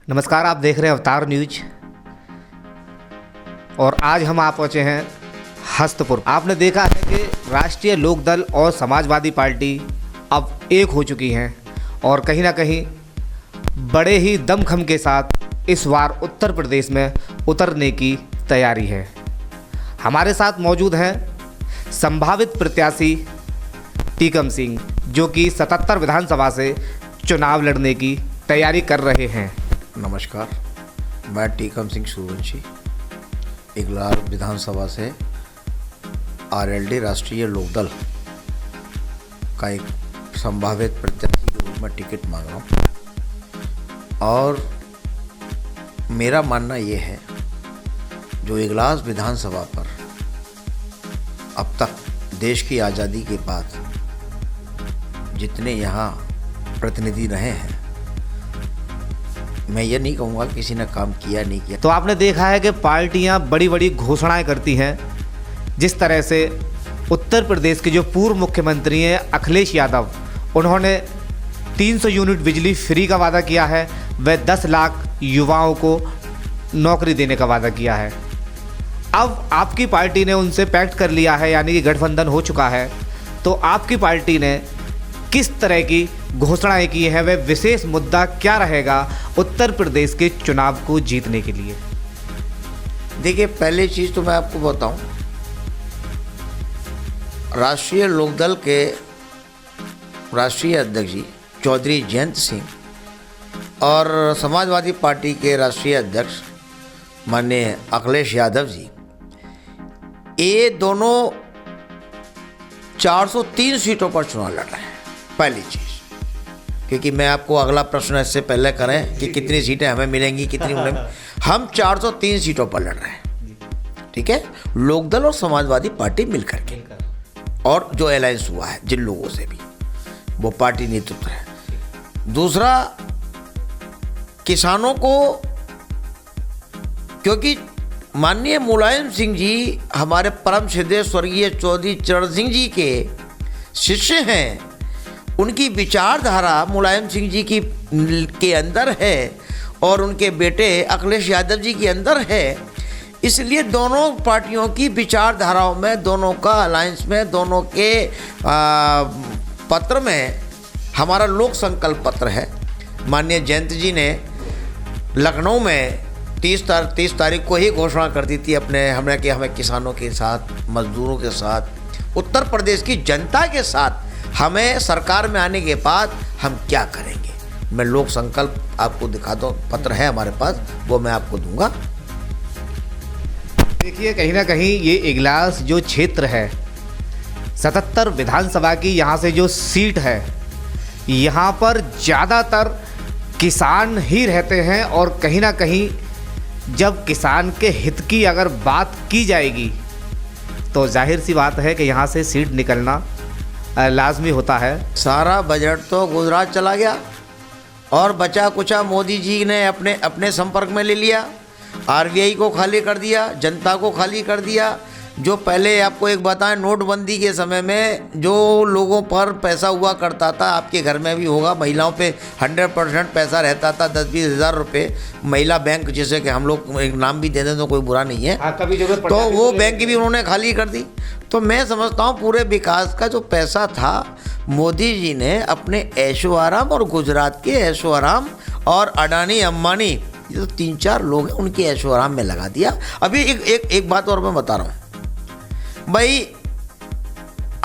नमस्कार, आप देख रहे हैं अवतार न्यूज और आज हम आ पहुँचे हैं हस्तपुर। आपने देखा है कि राष्ट्रीय लोकदल और समाजवादी पार्टी अब एक हो चुकी हैं और कहीं ना कहीं बड़े ही दमखम के साथ इस बार उत्तर प्रदेश में उतरने की तैयारी है। हमारे साथ मौजूद हैं संभावित प्रत्याशी टीकम सिंह, जो कि 77 विधानसभा से चुनाव लड़ने की तैयारी कर रहे हैं। नमस्कार, मैं टीकम सिंह सूर्यवंशी इगलार विधानसभा से आरएलडी राष्ट्रीय लोकदल का एक संभावित प्रत्याशी के रूप में टिकट मांग रहा हूँ। और मेरा मानना ये है, जो इगलास विधानसभा पर अब तक देश की आज़ादी के बाद जितने यहाँ प्रतिनिधि रहे हैं, मैं ये नहीं कहूँगा किसी ने काम किया नहीं किया। तो आपने देखा है कि पार्टियां बड़ी बड़ी घोषणाएं करती हैं। जिस तरह से उत्तर प्रदेश के जो पूर्व मुख्यमंत्री हैं अखिलेश यादव, उन्होंने 300 यूनिट बिजली फ्री का वादा किया है। वह 10 लाख युवाओं को नौकरी देने का वादा किया है। अब आपकी पार्टी ने उनसे पैक्ट कर लिया है, यानी कि गठबंधन हो चुका है। तो आपकी पार्टी ने किस तरह की घोषणाएं की हैं, वह विशेष मुद्दा क्या रहेगा उत्तर प्रदेश के चुनाव को जीतने के लिए? देखिए, पहली चीज़ तो मैं आपको बताऊं, राष्ट्रीय लोकदल के राष्ट्रीय अध्यक्ष जी चौधरी जयंत सिंह और समाजवादी पार्टी के राष्ट्रीय अध्यक्ष माननीय अखिलेश यादव जी, ये दोनों 403 सीटों पर चुनाव लड़ रहे हैं। पहली चीज़, क्योंकि मैं आपको अगला प्रश्न इससे पहले करें कि कितनी सीटें हमें मिलेंगी, कितनी उन्हें, हम 403 सीटों पर लड़ रहे हैं। ठीक है, लोकदल और समाजवादी पार्टी मिलकर के, और जो अलायंस हुआ है जिन लोगों से भी, वो पार्टी नेतृत्व है। दूसरा, किसानों को, क्योंकि माननीय मुलायम सिंह जी हमारे परम श्रद्धेय स्वर्गीय चौधरी चरण सिंह जी के शिष्य हैं, उनकी विचारधारा मुलायम सिंह जी की के अंदर है और उनके बेटे अखिलेश यादव जी के अंदर है। इसलिए दोनों पार्टियों की विचारधाराओं में, दोनों का अलायंस में, दोनों के पत्र में हमारा लोक संकल्प पत्र है। माननीय जयंत जी ने लखनऊ में 30 तारीख को ही घोषणा कर दी थी हमें कि हमें किसानों के साथ, मजदूरों के साथ, उत्तर प्रदेश की जनता के साथ हमें सरकार में आने के बाद हम क्या करेंगे। मैं लोक संकल्प आपको दिखा दूँ, पत्र है हमारे पास, वो मैं आपको दूंगा। देखिए, कहीं ना कहीं ये इगलास जो क्षेत्र है, 77 विधानसभा की यहाँ से जो सीट है, यहाँ पर ज़्यादातर किसान ही रहते हैं। और कहीं ना कहीं जब किसान के हित की अगर बात की जाएगी तो जाहिर सी बात है कि यहाँ से सीट निकलना लाजमी होता है। सारा बजट तो गुजरात चला गया और बचा कुचा मोदी जी ने अपने संपर्क में ले लिया। आरबीआई को खाली कर दिया, जनता को खाली कर दिया। जो पहले आपको एक बताएं, नोटबंदी के समय में जो लोगों पर पैसा हुआ करता था, आपके घर में भी होगा, महिलाओं पे 100% पैसा रहता था, 10-20 हज़ार रुपये। महिला बैंक, जैसे कि हम लोग एक नाम भी दे दें तो कोई बुरा नहीं है, कभी जरूरत तो वो बैंक भी उन्होंने खाली कर दी। तो मैं समझता हूँ पूरे विकास का जो पैसा था, मोदी जी ने अपने ऐशो आराम और गुजरात के ऐशो आराम और अडानी अंबानी, ये तो 3-4 लोग हैं, उनके ऐशो आराम में लगा दिया। अभी एक बात और मैं बता रहा हूँ भाई,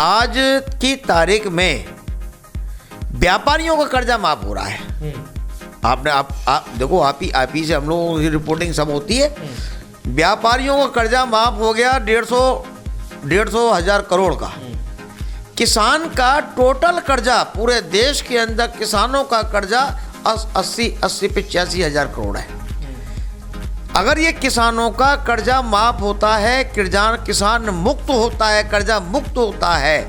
आज की तारीख में व्यापारियों का कर्जा माफ हो रहा है। आप देखो, आप ही से हम लोगों की रिपोर्टिंग सब होती है। व्यापारियों का कर्जा माफ हो गया 150 हज़ार करोड़ का। किसान का टोटल कर्जा पूरे देश के अंदर, किसानों का कर्जा 80-85 हज़ार करोड़ है। अगर ये किसानों का कर्जा माफ होता है, किसान मुक्त होता है, कर्जा मुक्त होता है,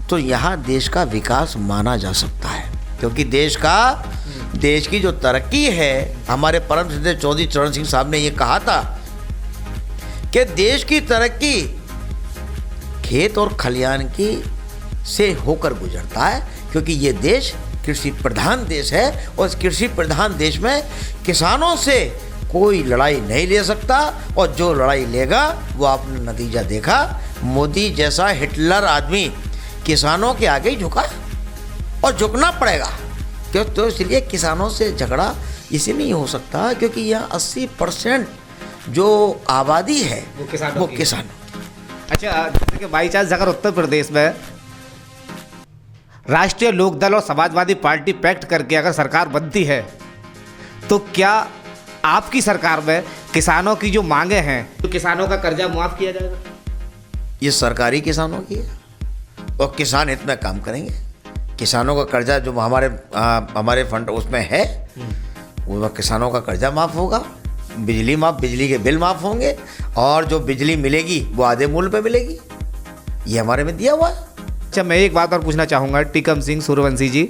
तो यहाँ देश का विकास माना जा सकता है। क्योंकि देश की जो तरक्की है, हमारे परम श्रद्धेय चौधरी चरण सिंह साहब ने ये कहा था कि देश की तरक्की खेत और खलियान की से होकर गुजरता है, क्योंकि ये देश कृषि प्रधान देश है और इस कृषि प्रधान देश में किसानों से कोई लड़ाई नहीं ले सकता, और जो लड़ाई लेगा वो आपने नतीजा देखा। मोदी जैसा हिटलर आदमी किसानों के आगे ही झुका, और झुकना पड़ेगा क्यों? तो इसलिए किसानों से झगड़ा इसी नहीं हो सकता क्योंकि यहाँ 80% जो आबादी है वो किसान। अच्छा, जैसे कि बाई चांस अगर उत्तर प्रदेश में राष्ट्रीय लोकदल और समाजवादी पार्टी पैक्ट करके अगर सरकार बनती है, तो क्या आपकी सरकार में किसानों की जो मांगे हैं, तो किसानों का कर्जा माफ किया जाएगा? ये सरकारी किसानों की है और किसान हित में काम करेंगे। किसानों का कर्जा जो हमारे फंड उसमें है, वो किसानों का कर्जा माफ़ होगा, बिजली के बिल माफ़ होंगे, और जो बिजली मिलेगी वो आधे मूल्य पे मिलेगी। ये हमारे में दिया हुआ है। अच्छा, मैं एक बात और पूछना चाहूँगा टीकम सिंह सूर्यवंशी जी,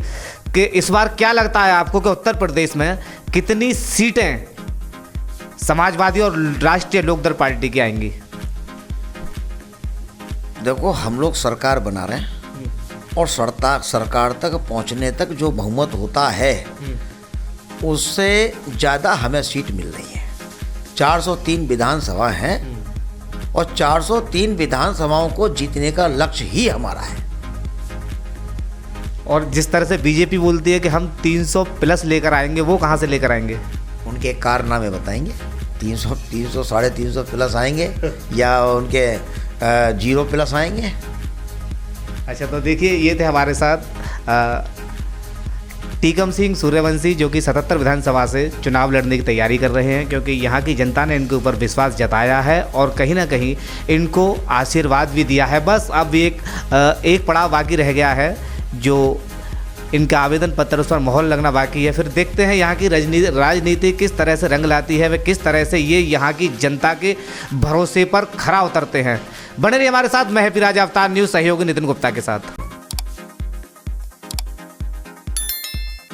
कि इस बार क्या लगता है आपको कि उत्तर प्रदेश में कितनी सीटें समाजवादी और राष्ट्रीय लोकदल पार्टी की आएंगी? देखो, हम लोग सरकार बना रहे हैं और सरकार तक पहुंचने तक जो बहुमत होता है उससे ज़्यादा हमें सीट मिल रही है। 403 विधानसभा हैं और 403 विधानसभाओं को जीतने का लक्ष्य ही हमारा है। और जिस तरह से बीजेपी बोलती है कि हम 300 प्लस लेकर आएंगे, वो कहाँ से लेकर आएंगे? उनके कारनामे बताएंगे। 300 साढ़े 300 प्लस आएंगे या उनके 0 प्लस आएंगे। अच्छा, तो देखिए, ये थे हमारे साथ टीकम सिंह सूर्यवंशी, जो कि 77 विधानसभा से चुनाव लड़ने की तैयारी कर रहे हैं, क्योंकि यहाँ की जनता ने इनके ऊपर विश्वास जताया है और कहीं ना कहीं इनको आशीर्वाद भी दिया है। बस अब एक पड़ाव बाकी रह गया है, जो इनका आवेदन पत्र उस पर मोहर लगना बाकी है। फिर देखते हैं यहाँ की राजनीति किस तरह से रंग लाती है, वे किस तरह से ये यहाँ की जनता के भरोसे पर खरा उतरते हैं। बने रहिए हमारे साथ। मैं हैप्पी राजा, अवतार न्यूज़ सहयोगी नितिन गुप्ता के साथ।